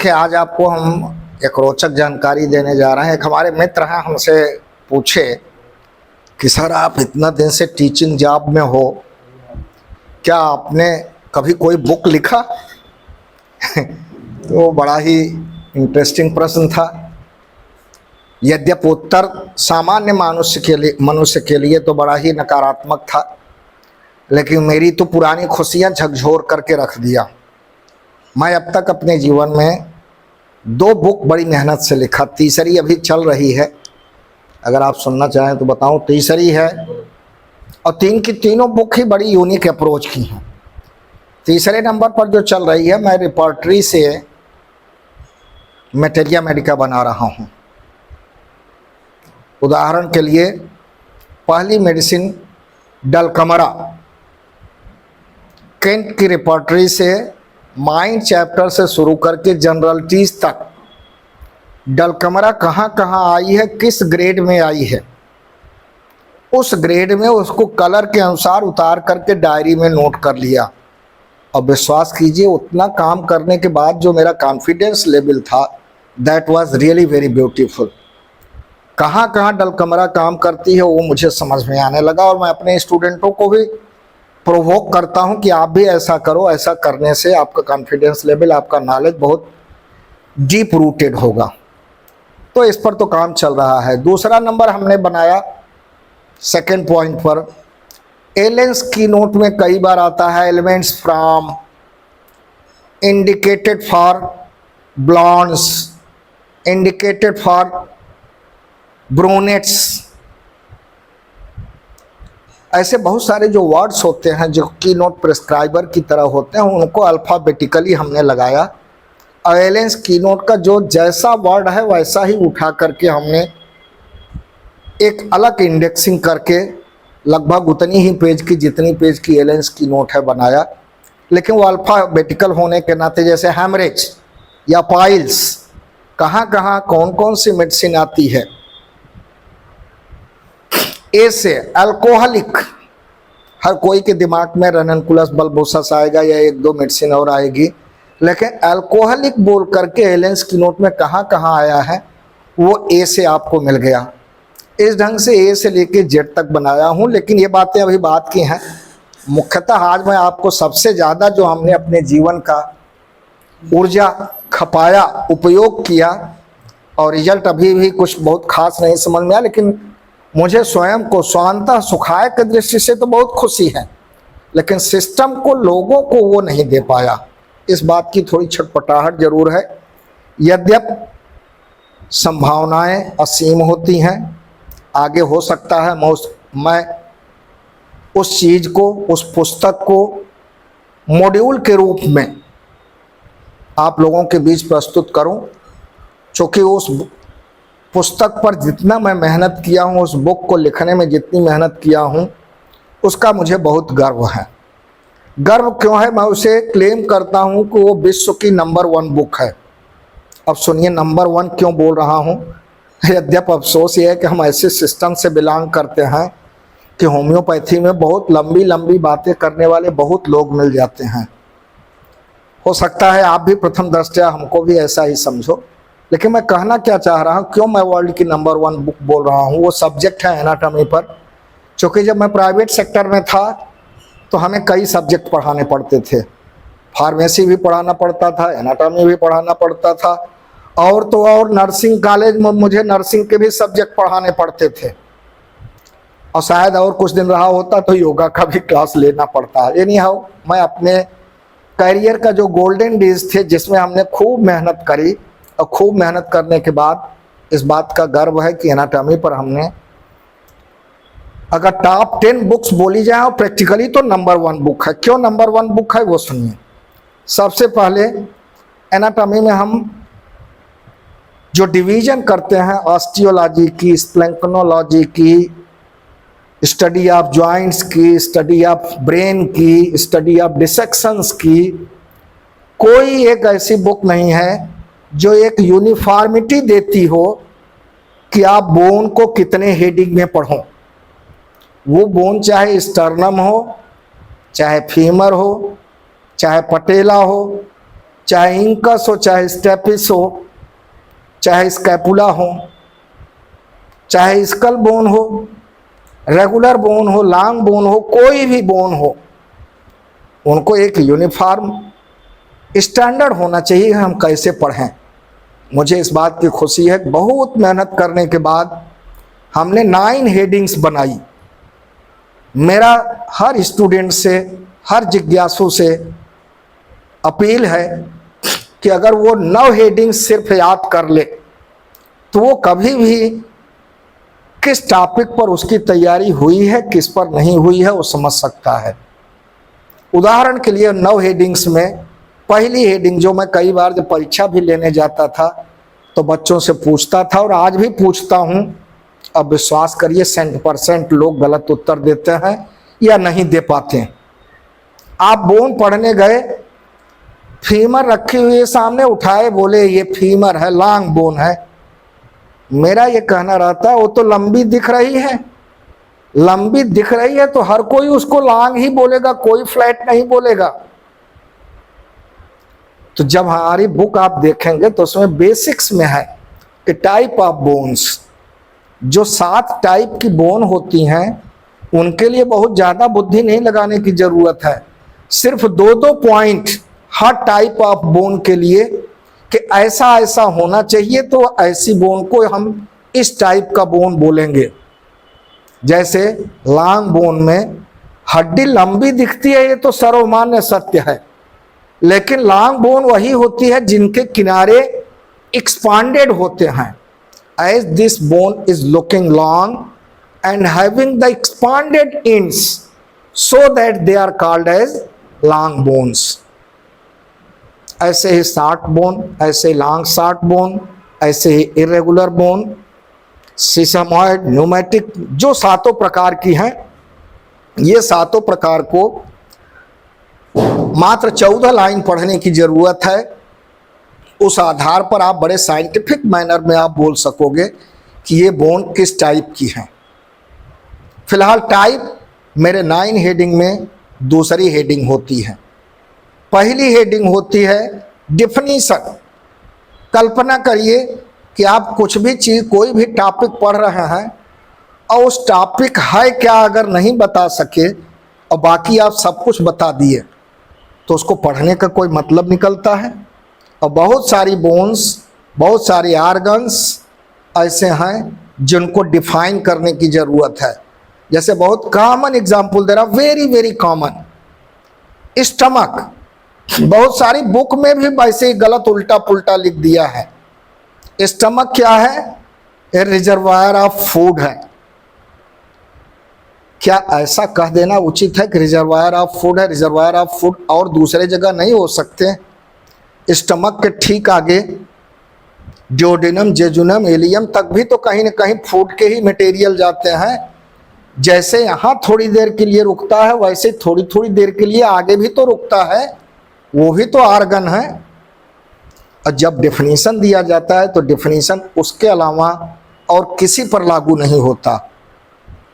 कि आज आपको हम एक रोचक जानकारी देने जा रहे हैं। एक हमारे मित्र हैं, हमसे पूछे कि सर आप इतना दिन से टीचिंग जॉब में हो, क्या आपने कभी कोई बुक लिखा? तो बड़ा ही इंटरेस्टिंग प्रश्न था। यद्यपि उत्तर सामान्य मनुष्य के लिए तो बड़ा ही नकारात्मक था, लेकिन मेरी तो पुरानी खुशियां झकझोर करके रख दिया। मैं अब तक अपने जीवन में 2 बुक बड़ी मेहनत से लिखा, तीसरी अभी चल रही है। अगर आप सुनना चाहें तो बताऊं, तीसरी है और 3 की तीनों बुक ही बड़ी यूनिक अप्रोच की हैं। तीसरे नंबर पर जो चल रही है, मैं रिपोर्टरी से मटेरिया मेडिका बना रहा हूं। उदाहरण के लिए, पहली मेडिसिन डलकमरा, केंट की रिपोर्टरी से माइंड चैप्टर से शुरू करके जनरलिटीज तक डलकमरा कहाँ कहाँ आई है, किस ग्रेड में आई है, उस ग्रेड में उसको कलर के अनुसार उतार करके डायरी में नोट कर लिया। और विश्वास कीजिए, उतना काम करने के बाद जो मेरा कॉन्फिडेंस लेवल था, that was really very beautiful. कहाँ कहाँ डलकमरा काम करती है वो मुझे समझ में आने लगा, और मैं अपने स्टूडेंटों को भी प्रोवोक करता हूं कि आप भी ऐसा करो। ऐसा करने से आपका कॉन्फिडेंस लेवल, आपका नॉलेज बहुत डीप रूटेड होगा। तो इस पर तो काम चल रहा है। दूसरा नंबर हमने बनाया सेकंड पॉइंट पर, एलेंस की नोट में कई बार आता है elements from indicated for blondes, indicated for brunettes. ऐसे बहुत सारे जो वर्ड्स होते हैं जो की नोट प्रिस्क्राइबर की तरह होते हैं, उनको अल्फ़ाबेटिकली हमने लगाया। और एलेंस की नोट का जो जैसा वर्ड है वैसा ही उठा करके हमने एक अलग इंडेक्सिंग करके लगभग उतनी ही पेज की जितनी पेज की एलेंस की नोट है बनाया। लेकिन वो अल्फ़ाबेटिकल होने के नाते, जैसे हैमरेज या पाइल्स, कहाँ कहाँ कौन कौन सी मेडिसिन आती है। ए से अल्कोहलिक, हर कोई के दिमाग में रननकुलस बल्बोसस आएगा या 1-2 मेडिसिन और आएगी, लेकिन अल्कोहलिक बोल करके एलेंस की नोट में कहाँ कहाँ आया है वो ए से आपको मिल गया। इस ढंग से ए से लेके जेड तक बनाया हूँ। लेकिन ये बातें अभी बात की हैं। मुख्यतः आज मैं आपको सबसे ज़्यादा जो हमने अपने जीवन का ऊर्जा खपाया, उपयोग किया, और रिजल्ट अभी भी कुछ बहुत खास नहीं समझ में आया, लेकिन मुझे स्वयं को स्वांतः सुखाय की दृष्टि से तो बहुत खुशी है, लेकिन सिस्टम को, लोगों को वो नहीं दे पाया। इस बात की थोड़ी छटपटाहट जरूर है। यद्यपि संभावनाएं असीम होती हैं, आगे हो सकता है मैं उस चीज़ को, उस पुस्तक को मॉड्यूल के रूप में आप लोगों के बीच प्रस्तुत करूं, क्योंकि उस पुस्तक पर जितना मैं मेहनत किया हूँ, उस बुक को लिखने में जितनी मेहनत किया हूँ, उसका मुझे बहुत गर्व है। गर्व क्यों है? मैं उसे क्लेम करता हूँ कि वो विश्व की नंबर 1 बुक है। अब सुनिए नंबर 1 क्यों बोल रहा हूँ। यद्यपि अफसोस ये है कि हम ऐसे सिस्टम से बिलोंग करते हैं कि होम्योपैथी में बहुत लंबी लंबी बातें करने वाले बहुत लोग मिल जाते हैं। हो सकता है आप भी प्रथम दृष्टया हमको भी ऐसा ही समझो, लेकिन मैं कहना क्या चाह रहा हूँ, क्यों मैं वर्ल्ड की नंबर 1 बुक बोल रहा हूँ। वो सब्जेक्ट है एनाटॉमी पर। क्योंकि जब मैं प्राइवेट सेक्टर में था तो हमें कई सब्जेक्ट पढ़ाने पड़ते थे। फार्मेसी भी पढ़ाना पड़ता था, एनाटॉमी भी पढ़ाना पड़ता था, और तो और नर्सिंग कॉलेज में मुझे नर्सिंग के भी सब्जेक्ट पढ़ाने पड़ते थे। और शायद और कुछ दिन रहा होता तो योगा का भी क्लास लेना पड़ता। एनी हाउ, मैं अपने करियर का जो गोल्डन डेज थे, जिसमें हमने खूब मेहनत करी, और खूब मेहनत करने के बाद इस बात का गर्व है कि एनाटॉमी पर हमने, अगर टॉप 10 बुक्स बोली जाए और प्रैक्टिकली, तो नंबर 1 बुक है। क्यों नंबर 1 बुक है वो सुनिए। सबसे पहले एनाटॉमी में हम जो डिवीजन करते हैं, ऑस्टियोलॉजी की, स्प्लैंक्नोलॉजी की, स्टडी ऑफ जॉइंट्स की, स्टडी ऑफ ब्रेन की, स्टडी ऑफ डिसेक्शंस की, कोई एक ऐसी बुक नहीं है जो एक यूनिफॉर्मिटी देती हो कि आप बोन को कितने हेडिंग में पढ़ो। वो बोन चाहे स्टर्नम हो, चाहे फीमर हो, चाहे पटेला हो, चाहे इंकस हो, चाहे स्टेपिस हो, चाहे स्कैपुला हो, चाहे स्कल बोन हो, रेगुलर बोन हो, लॉन्ग बोन हो, कोई भी बोन हो, उनको एक यूनिफॉर्म स्टैंडर्ड होना चाहिए हम कैसे पढ़ें। मुझे इस बात की खुशी है, बहुत मेहनत करने के बाद हमने 9 हेडिंग्स बनाई। मेरा हर स्टूडेंट से, हर जिज्ञासु से अपील है कि अगर वो 9 हेडिंग्स सिर्फ याद कर ले तो वो कभी भी किस टॉपिक पर उसकी तैयारी हुई है, किस पर नहीं हुई है, वो समझ सकता है। उदाहरण के लिए 9 हेडिंग्स में पहली हेडिंग, जो मैं कई बार जब परीक्षा भी लेने जाता था तो बच्चों से पूछता था और आज भी पूछता हूँ, अब विश्वास करिए 100% लोग गलत उत्तर देते हैं या नहीं दे पाते हैं। आप बोन पढ़ने गए, फीमर रखी हुई है सामने, उठाए बोले ये फीमर है, लॉन्ग बोन है। मेरा ये कहना रहता है वो तो लंबी दिख रही है, लंबी दिख रही है तो हर कोई उसको लॉन्ग ही बोलेगा, कोई फ्लैट नहीं बोलेगा। तो जब हमारी बुक आप देखेंगे तो उसमें बेसिक्स में है कि टाइप ऑफ बोन्स, जो 7 टाइप की बोन होती हैं उनके लिए बहुत ज़्यादा बुद्धि नहीं लगाने की ज़रूरत है। सिर्फ 2-2 point her type of bone के लिए कि ऐसा ऐसा होना चाहिए तो ऐसी बोन को हम इस टाइप का बोन बोलेंगे। जैसे लॉन्ग बोन में हड्डी लंबी दिखती है, ये तो सर्वमान्य सत्य है, लेकिन लॉन्ग बोन वही होती है जिनके किनारे एक्सपांडेड होते हैं। As this bone is looking long and having the expanded ends, so that they are called as long bones. ऐसे ही शॉर्ट बोन, ऐसे लॉन्ग शॉर्ट बोन, ऐसे ही इरेगुलर बोन, सिसमॉइड, न्यूमेटिक, जो 7 प्रकार की हैं, ये 7 प्रकार को मात्र 14 लाइन पढ़ने की जरूरत है। उस आधार पर आप बड़े साइंटिफिक मैनर में आप बोल सकोगे कि ये बोन किस टाइप की है। फिलहाल टाइप मेरे 9 हेडिंग में दूसरी हेडिंग होती है। पहली हेडिंग होती है डिफिनीशन। कल्पना करिए कि आप कुछ भी चीज़, कोई भी टॉपिक पढ़ रहे हैं और उस टॉपिक है क्या अगर नहीं बता सके और बाकी आप सब कुछ बता दिए तो उसको पढ़ने का कोई मतलब निकलता है। और बहुत सारी बोन्स, बहुत सारे ऑर्गन्स ऐसे हैं जिनको डिफाइन करने की ज़रूरत है। जैसे बहुत कॉमन एग्जांपल दे रहा, वेरी वेरी कॉमन, स्टमक। बहुत सारी बुक में भी वैसे ही गलत उल्टा पुल्टा लिख दिया है। स्टमक क्या है? ए रिजर्वायर ऑफ फूड है। क्या ऐसा कह देना उचित है कि रिजर्वायर ऑफ फूड है? रिजर्वायर ऑफ फूड और दूसरे जगह नहीं हो सकते? स्टमक के ठीक आगे ड्यूडेनम, जेजुनम, एलियम तक भी तो कहीं न कहीं फूड के ही मटेरियल जाते हैं। जैसे यहाँ थोड़ी देर के लिए रुकता है वैसे थोड़ी थोड़ी देर के लिए आगे भी तो रुकता है, वो भी तो ऑर्गन है। और जब डेफिनेशन दिया जाता है तो डेफिनेशन उसके अलावा और किसी पर लागू नहीं होता।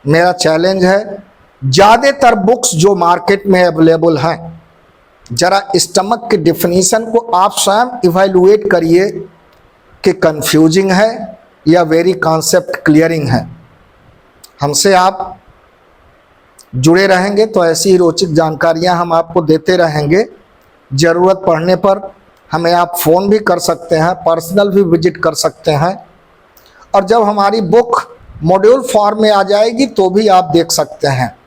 मेरा चैलेंज है, ज़्यादातर बुक्स जो मार्केट में अवेलेबल हैं, जरा स्टमक के डेफिनेशन को आप स्वयं इवैल्यूएट करिए कि कंफ्यूजिंग है या वेरी कॉन्सेप्ट क्लियरिंग है। हमसे आप जुड़े रहेंगे तो ऐसी ही रोचक जानकारियां हम आपको देते रहेंगे। ज़रूरत पड़ने पर हमें आप फ़ोन भी कर सकते हैं, पर्सनल भी विजिट कर सकते हैं, और जब हमारी बुक मॉड्यूल फॉर्म में आ जाएगी तो भी आप देख सकते हैं,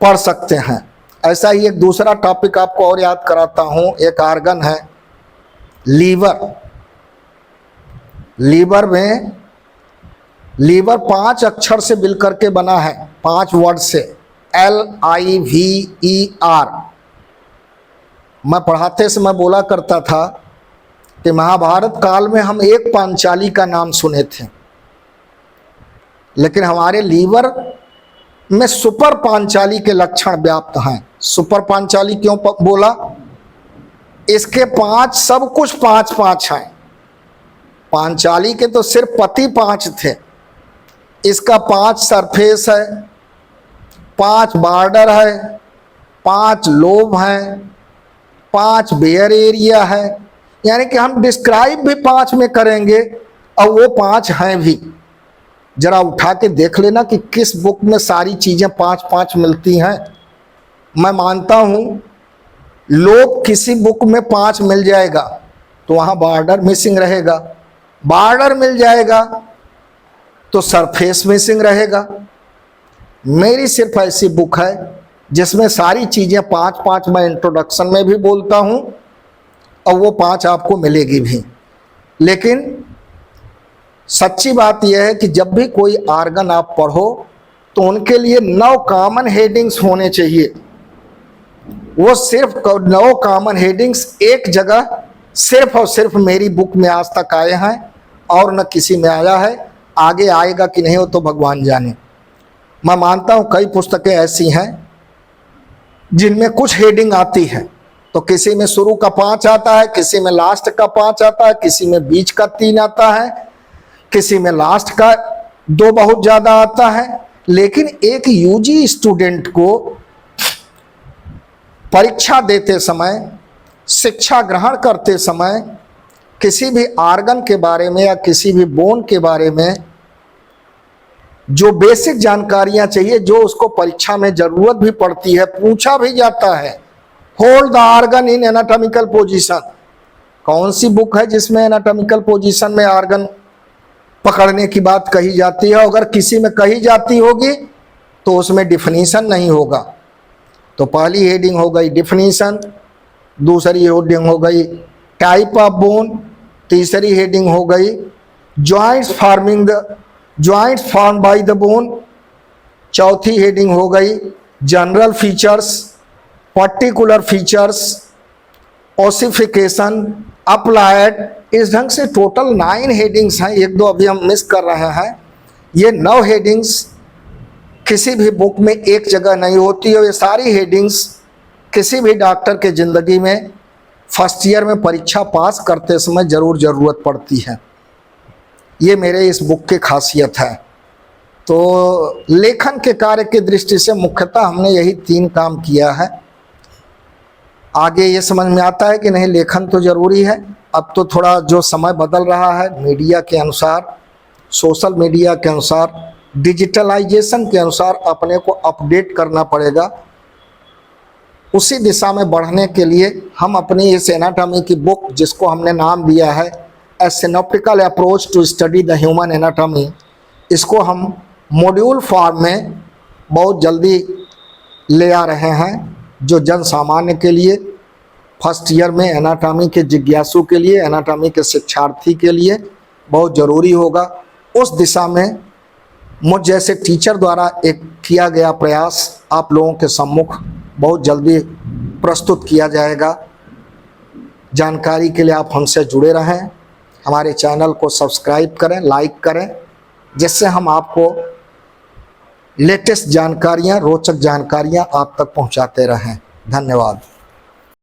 पढ़ सकते हैं। ऐसा ही एक दूसरा टॉपिक आपको और याद कराता हूँ। एक ऑर्गन है लीवर। लीवर में, लीवर 5 अक्षर से मिल करके बना है, 5 वर्ड से, LIVER। मैं पढ़ाते समय बोला करता था कि महाभारत काल में हम एक पांचाली का नाम सुने थे, लेकिन हमारे लीवर में सुपर पांचाली के लक्षण व्याप्त हैं। सुपर पांचाली क्यों बोला? इसके 5 सब कुछ 5-5 हैं। पांचाली के तो सिर्फ पति 5 थे, इसका 5 सरफेस है, 5 बॉर्डर है, 5 लोब हैं, 5 बेयर एरिया है, यानी कि हम डिस्क्राइब भी 5 में करेंगे और वो 5 हैं भी। जरा उठा के देख लेना कि किस बुक में सारी चीज़ें 5-5 मिलती हैं। मैं मानता हूँ लोग किसी बुक में 5 मिल जाएगा तो वहाँ बॉर्डर मिसिंग रहेगा, बॉर्डर मिल जाएगा तो सरफेस मिसिंग रहेगा। मेरी सिर्फ ऐसी बुक है जिसमें सारी चीज़ें 5-5 मैं इंट्रोडक्शन में भी बोलता हूँ और वो 5 आपको मिलेगी भी। लेकिन सच्ची बात यह है कि जब भी कोई आर्गन आप पढ़ो तो उनके लिए 9 कॉमन हेडिंग्स होने चाहिए। वो सिर्फ 9 कॉमन हेडिंग्स एक जगह सिर्फ और सिर्फ मेरी बुक में आज तक आए हैं और न किसी में आया है। आगे आएगा कि नहीं हो तो भगवान जाने। मैं मानता हूँ कई पुस्तकें ऐसी हैं जिनमें कुछ हेडिंग आती है, तो किसी में शुरू का 5 आता है, किसी में लास्ट का 5 आता है, किसी में बीच का 3 आता है, किसी में लास्ट का 2 बहुत ज़्यादा आता है। लेकिन एक यूजी स्टूडेंट को परीक्षा देते समय, शिक्षा ग्रहण करते समय किसी भी आर्गन के बारे में या किसी भी बोन के बारे में जो बेसिक जानकारियां चाहिए, जो उसको परीक्षा में जरूरत भी पड़ती है, पूछा भी जाता है, hold the organ in anatomical position. कौन सी बुक है जिसमें एनाटॉमिकल पोजीशन में आर्गन पकड़ने की बात कही जाती है? अगर किसी में कही जाती होगी तो उसमें डिफिनीशन नहीं होगा। तो पहली हेडिंग हो गई डिफिनीशन, दूसरी हेडिंग हो गई टाइप ऑफ बोन, तीसरी हेडिंग हो गई joints form by the bone, चौथी हेडिंग हो गई general features, particular features, ossification, applied. इस ढंग से टोटल 9 हेडिंग्स हैं। 1-2 अभी हम मिस कर रहे हैं। ये 9 हेडिंग्स किसी भी बुक में एक जगह नहीं होती है। ये सारी हेडिंग्स किसी भी डॉक्टर के ज़िंदगी में फर्स्ट ईयर में परीक्षा पास करते समय ज़रूरत पड़ती है। ये मेरे इस बुक की खासियत है। तो लेखन के कार्य की दृष्टि से मुख्यतः हमने यही 3 काम किया है। आगे ये समझ में आता है कि नहीं, लेखन तो ज़रूरी है। अब तो थोड़ा जो समय बदल रहा है, मीडिया के अनुसार, सोशल मीडिया के अनुसार, डिजिटलाइजेशन के अनुसार अपने को अपडेट करना पड़ेगा। उसी दिशा में बढ़ने के लिए हम अपनी इस एनाटॉमी की बुक, जिसको हमने नाम दिया है a synoptical approach to study the human anatomy, इसको हम मॉड्यूल फॉर्म में बहुत जल्दी ले आ रहे हैं, जो जन सामान्य के लिए, फर्स्ट ईयर में एनाटॉमी के जिज्ञासु के लिए, एनाटॉमी के शिक्षार्थी के लिए बहुत ज़रूरी होगा। उस दिशा में मुझ जैसे टीचर द्वारा एक किया गया प्रयास आप लोगों के सम्मुख बहुत जल्दी प्रस्तुत किया जाएगा। जानकारी के लिए आप हमसे जुड़े रहें, हमारे चैनल को सब्सक्राइब करें, लाइक करें, जिससे हम आपको लेटेस्ट जानकारियां, रोचक जानकारियां आप तक पहुंचाते रहें। धन्यवाद।